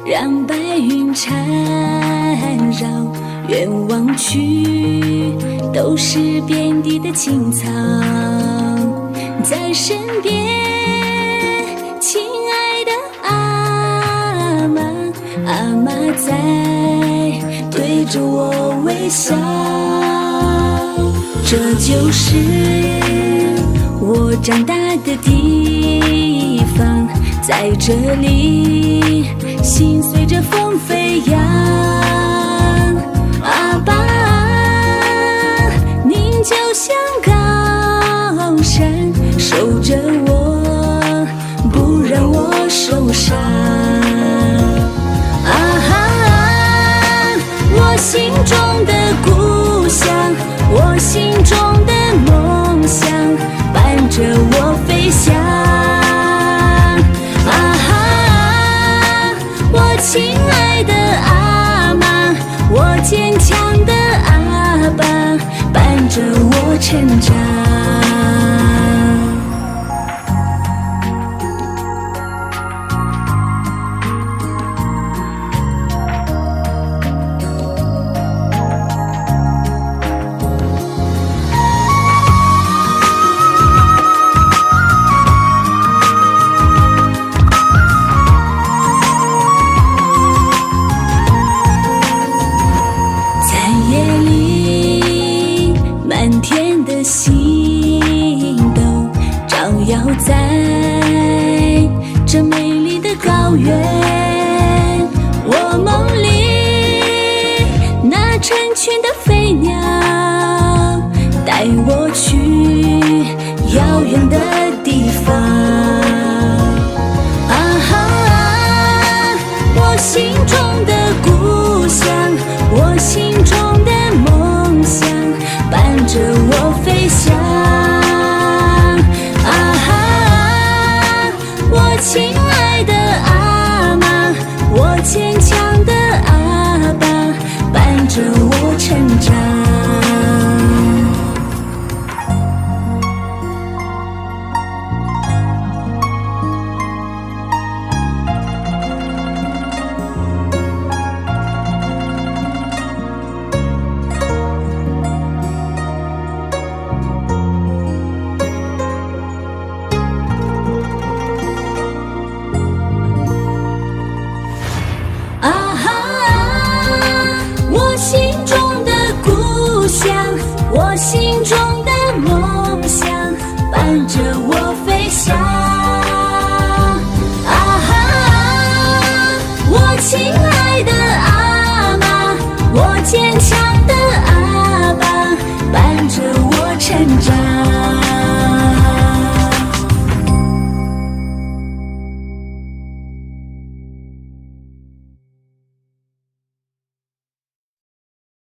让白云缠绕，远望去，都是遍地的青草。在身边，亲爱的阿妈，阿妈在对着我微笑。这就是我长大的地方，在这里心随着风飞扬。阿爸，您就像高山，守着我，不让我受伤。啊哈，我心中的故乡，我心中的梦想，伴着我飞翔。亲爱的阿妈，我坚强的阿爸，伴着我成长。满天的星斗照耀在这美丽的高原，我梦里那成群的飞鸟带我去遥远的地方。啊哈，我心中的故乡，我心中的梦想，伴着我飞翔。啊哈，我亲爱的阿妈，我坚强的阿爸，伴着我成长。心中的故乡，我心中的梦想，伴着我飞翔。啊哈，我亲爱的阿妈，我坚强的阿爸，伴着我成长。